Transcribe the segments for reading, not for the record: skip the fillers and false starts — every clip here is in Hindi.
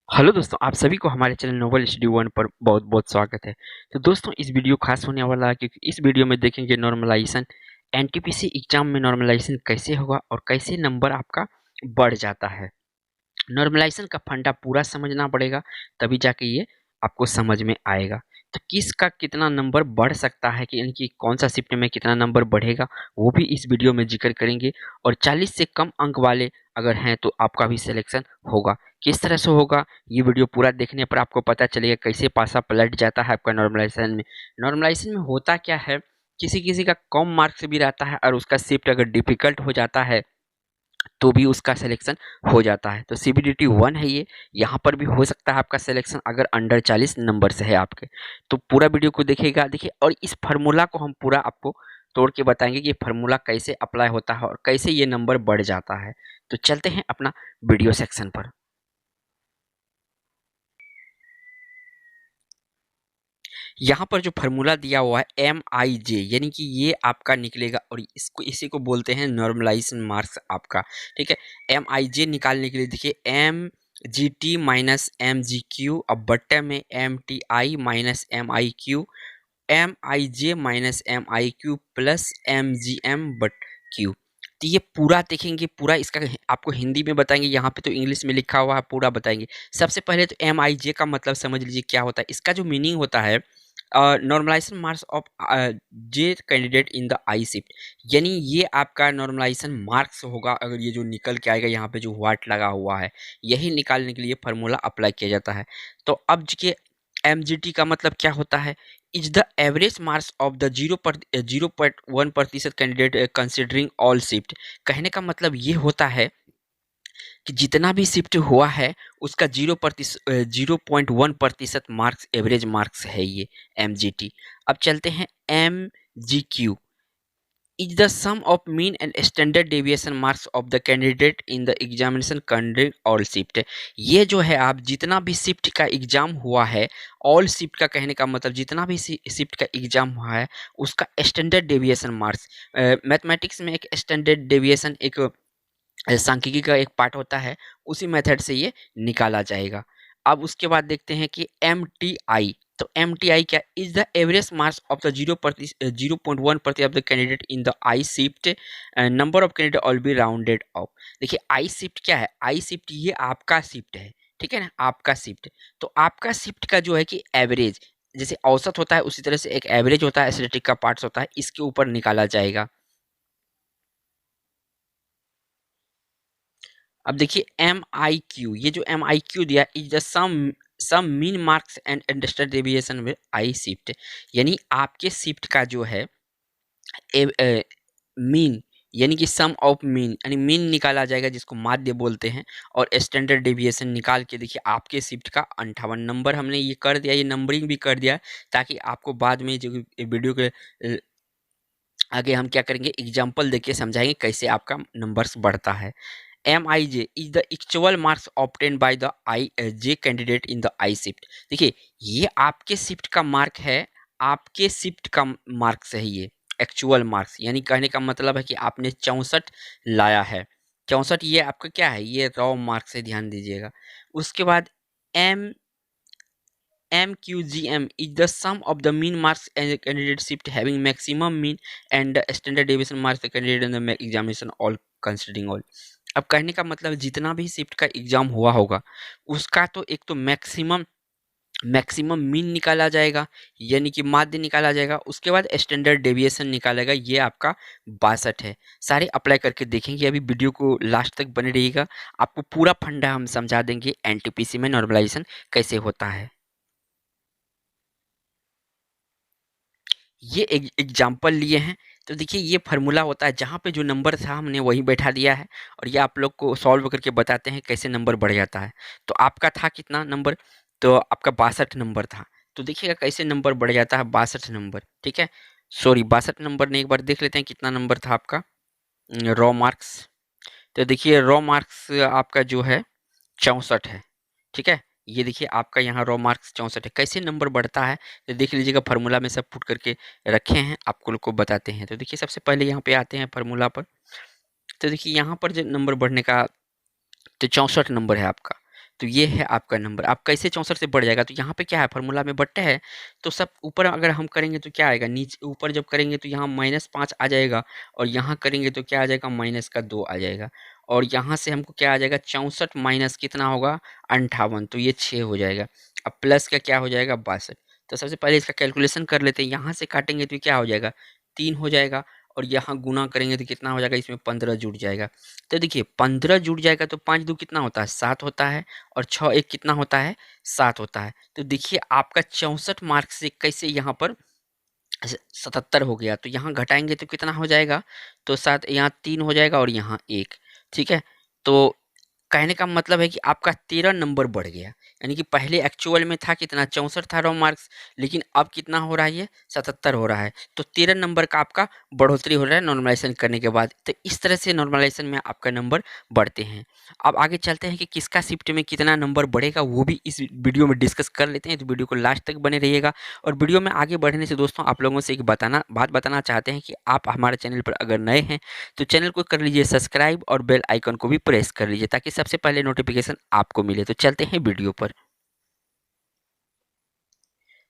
हेलो दोस्तों, आप सभी को हमारे चैनल नोबल स्टडी वन पर बहुत बहुत स्वागत है। तो दोस्तों, इस वीडियो खास होने वाला है क्योंकि इस वीडियो में देखेंगे नॉर्मलाइजेशन। एनटीपीसी एग्जाम में नॉर्मलाइजेशन कैसे होगा और कैसे नंबर आपका बढ़ जाता है। नॉर्मलाइजेशन का फंडा पूरा समझना पड़ेगा, तभी जाके ये आपको समझ में आएगा। तो किसका कितना नंबर बढ़ सकता है कि इनकी कौन सा शिफ्ट में कितना नंबर बढ़ेगा, वो भी इस वीडियो में जिक्र करेंगे। और 40 से कम अंक वाले अगर हैं तो आपका भी सिलेक्शन होगा। किस तरह से होगा, ये वीडियो पूरा देखने पर आपको पता चलेगा कैसे पासा पलट जाता है आपका नॉर्मलाइजेशन में। नॉर्मलाइजेशन में होता क्या है, किसी किसी का कम मार्क्स भी रहता है और उसका शिफ्ट अगर डिफिकल्ट हो जाता है तो भी उसका सिलेक्शन हो जाता है। तो सीबीडीटी 1 है ये, यहाँ पर भी हो सकता है आपका सिलेक्शन अगर अंडर 40 नंबर से है आपके। तो पूरा वीडियो को देखिएगा, देखिए। और इस फार्मूला को हम पूरा आपको तोड़ के बताएंगे कि ये फार्मूला कैसे अप्लाई होता है और कैसे ये नंबर बढ़ जाता है। तो चलते हैं अपना वीडियो सेक्शन पर। यहाँ पर जो फार्मूला दिया हुआ है MIJ, यानी कि ये आपका निकलेगा और इसको इसी को बोलते हैं नॉर्मलाइजेशन मार्क्स आपका। ठीक है, MIJ निकालने के लिए देखिए MGT माइनस MGQ, अब बट्टे में MTI minus MIQ, MIJ minus MIQ plus MGM but Q। तो ये पूरा देखेंगे, पूरा इसका आपको हिंदी में बताएंगे, यहाँ पे तो इंग्लिश में लिखा हुआ है, पूरा बताएंगे। सबसे पहले तो MIJ का मतलब समझ लीजिए क्या होता है। इसका जो मीनिंग होता है, normalization marks of J candidate in the I shift, यानी ये आपका नॉर्मलाइजेशन मार्क्स होगा। अगर ये जो निकल के आएगा यहाँ पे जो व्हाट लगा हुआ है, यही निकालने के लिए फार्मूला अप्लाई किया जाता है। तो अब के MGT का मतलब क्या होता है, is the average marks of the 0.1% candidate considering all shift. कहने का मतलब ये होता है कि जितना भी शिफ्ट हुआ है उसका 0.1% मार्क्स एवरेज मार्क्स है ये MGT। अब चलते हैं MGQ, is the sum of mean and standard deviation marks of the candidate in the examination conducted all shift. ये जो है, आप जितना भी शिफ्ट का एग्जाम हुआ है, ऑल शिफ्ट का कहने का मतलब जितना भी शिफ्ट का एग्जाम हुआ है उसका स्टैंडर्ड डेविएशन मार्क्स। मैथमेटिक्स में एक स्टैंडर्ड डेविएशन एक सांख्यिकी का एक पार्ट होता है, उसी मेथड से ये निकाला जाएगा। अब उसके बाद देखते हैं कि MTI। तो MTI क्या, is the average marks of the 0.1% of the candidate in the I shift, number of candidate all B rounded off. देखिए आई शिफ्ट क्या है, आई शिफ्ट ये आपका शिफ्ट है, ठीक है ना, आपका शिफ्ट। तो आपका शिफ्ट का जो है कि एवरेज, जैसे औसत होता है उसी तरह से एक एवरेज होता है, स्टैटिस्टिक का पार्ट्स होता है, इसके ऊपर निकाला जाएगा। अब देखिए MIQ, ये जो MIQ दिया, is the sum mean marks and standard deviation with I shift, यानी आपके शिफ्ट का जो है मीन, यानी कि सम ऑफ मीन, यानी मीन निकाला जाएगा जिसको माध्य बोलते हैं, और स्टैंडर्ड डेविएशन निकाल के देखिए आपके शिफ्ट का 58 नंबर हमने ये कर दिया, ये नंबरिंग भी कर दिया ताकि आपको बाद में जो वीडियो के आगे हम क्या करेंगे, एग्जाम्पल देके समझाएंगे कैसे आपका नंबर्स बढ़ता है। MIJ is the actual marks obtained by the IJ candidate in the I shift। देखिए, ये आपके शिफ्ट का मार्क है, आपके शिफ्ट का मार्क्स है ये एक्चुअल मार्क्स, यानी कहने का मतलब है कि आपने 64 लाया है। 64 ये आपका क्या है, ये रॉ मार्क्स है, ध्यान दीजिएगा। उसके बाद M MQGM is the sum of the mean marks and the candidate shift having maximum mean and the standard deviation marks the candidate in the examination all considering all। अब कहने का मतलब जितना भी शिफ्ट का एग्जाम हुआ होगा उसका तो एक तो मैक्सिमम मैक्सिमम मीन निकाला जाएगा, यानी कि माध्य निकाला जाएगा। उसके बाद स्टैंडर्ड डेविएशन निकालेगा, ये आपका 62 है। सारे अप्लाई करके देखेंगे, अभी वीडियो को लास्ट तक बने रहिएगा, आपको पूरा फंडा हम समझा देंगे एनटीपीसी में नॉर्मलाइजेशन कैसे होता है। ये एग्जाम्पल लिए हैं। तो देखिए, ये फार्मूला होता है, जहाँ पे जो नंबर था हमने वही बैठा दिया है और ये आप लोग को सॉल्व करके बताते हैं कैसे नंबर बढ़ जाता है। तो आपका था कितना नंबर, तो आपका 62 नंबर था। तो देखिएगा कैसे नंबर बढ़ जाता है, 62 नंबर, ठीक है। सॉरी, 62 नंबर नहीं, एक बार देख लेते हैं कितना नंबर था आपका रॉ मार्क्स। तो देखिए रॉ मार्क्स आपका जो है 64 है, ठीक है। ये देखिए आपका यहाँ रॉ मार्क्स 64 है। कैसे नंबर बढ़ता है तो देख लीजिएगा, फार्मूला में सब पुट करके रखे हैं, आपको लोग को बताते हैं। तो देखिए सबसे पहले यहाँ पे आते हैं फार्मूला पर। तो देखिए यहाँ पर जो नंबर बढ़ने का, तो 64 नंबर है आपका। तो ये है आपका नंबर। आप कैसे 64 से बढ़ जाएगा, तो यहाँ पे क्या है, फार्मूला में बट्टे है, तो सब ऊपर अगर हम करेंगे तो क्या आएगा, नीचे ऊपर जब करेंगे तो यहाँ -5 आ जाएगा, और यहाँ करेंगे तो क्या आ जाएगा, -2 आ जाएगा, और यहाँ से हमको क्या आ जाएगा, 64 माइनस कितना होगा, 58, तो ये 6 हो जाएगा। अब प्लस का क्या हो जाएगा, 62। तो सबसे पहले इसका कैलकुलेशन कर लेते हैं। यहाँ से काटेंगे तो क्या हो जाएगा, 3 हो जाएगा, और यहाँ गुना करेंगे तो कितना हो जाएगा, इसमें 15 जुड़ जाएगा। तो देखिए 15 जुड़ जाएगा तो 5 दो कितना होता है, 7 होता है, और 6 एक कितना होता है, 7 होता है। तो देखिए आपका 64 मार्क्स से कैसे यहाँ पर 77 हो गया, तो यहाँ घटाएंगे तो कितना हो जाएगा, तो 7 यहाँ 3 हो जाएगा, और यहाँ 1। ठीक है, तो कहने का मतलब है कि आपका 13 नंबर बढ़ गया। यानी कि पहले एक्चुअल में था कितना, 64 था रॉ मार्क्स, लेकिन अब कितना हो रहा है, ये 77 हो रहा है। तो 13 नंबर का आपका बढ़ोतरी हो रहा है नॉर्मलाइजेशन करने के बाद। तो इस तरह से नॉर्मलाइजेशन में आपका नंबर बढ़ते हैं। अब आगे चलते हैं कि किसका शिफ्ट में कितना नंबर बढ़ेगा, वो भी इस वीडियो में डिस्कस कर लेते हैं। तो वीडियो को लास्ट तक बने रहिएगा। और वीडियो में आगे बढ़ने से दोस्तों आप लोगों से एक बात बताना चाहते हैं कि आप हमारे चैनल पर अगर नए हैं तो चैनल को कर लीजिए सब्सक्राइब, और बेल आइकन को भी प्रेस कर लीजिए, ताकि सबसे पहले नोटिफिकेशन आपको मिले। तो चलते हैं वीडियो पर।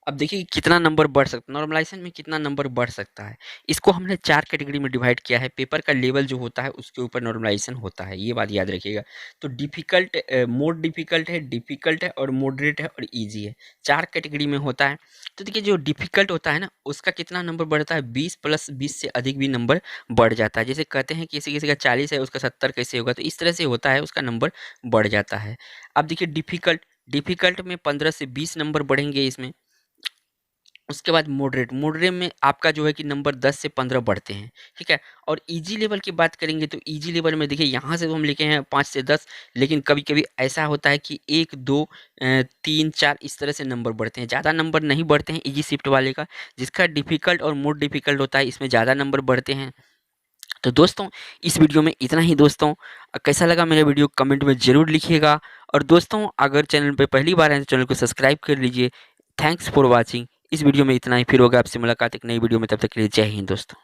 अब देखिए कितना नंबर बढ़ सकता है, नॉर्मलाइजेशन में कितना नंबर बढ़ सकता है। इसको हमने 4 कैटेगरी में डिवाइड किया है। पेपर का लेवल जो होता है उसके ऊपर नॉर्मलाइजेशन होता है, ये बात याद रखिएगा। तो डिफिकल्ट, मोर डिफिकल्ट है, और मॉडरेट है, और ईजी है। 4 कैटेगरी में होता है। तो देखिए जो डिफिकल्ट होता है ना, उसका कितना नंबर बढ़ता है, 20 + 20 से अधिक भी नंबर बढ़ जाता है। जैसे कहते हैं किसी किसी का 40 है, उसका 70 कैसे होगा, तो इस तरह से होता है, उसका नंबर बढ़ जाता है। अब देखिए डिफिकल्ट में 15 से 20 नंबर बढ़ेंगे इसमें। उसके बाद मॉडरेट में आपका जो है कि नंबर 10 से 15 बढ़ते हैं। ठीक है, और इजी लेवल की बात करेंगे तो इजी लेवल में देखिए यहाँ से तो हम लिखे हैं 5 से 10, लेकिन कभी कभी ऐसा होता है कि 1 2 3 4 इस तरह से नंबर बढ़ते हैं। ज़्यादा नंबर नहीं बढ़ते हैं इजी शिफ्ट वाले का। जिसका डिफिकल्ट और मोड डिफिकल्ट होता है, इसमें ज़्यादा नंबर बढ़ते हैं। तो दोस्तों इस वीडियो में इतना ही। दोस्तों कैसा लगा मेरा वीडियो, कमेंट में ज़रूर लिखिएगा। और दोस्तों अगर चैनल पे पहली बार आए तो चैनल को सब्सक्राइब कर लीजिए। Thanks for watching. इस वीडियो में इतना ही, फिर होगा आपसे मुलाकात एक नई वीडियो में। तब तक के लिए जय हिंद दोस्तों।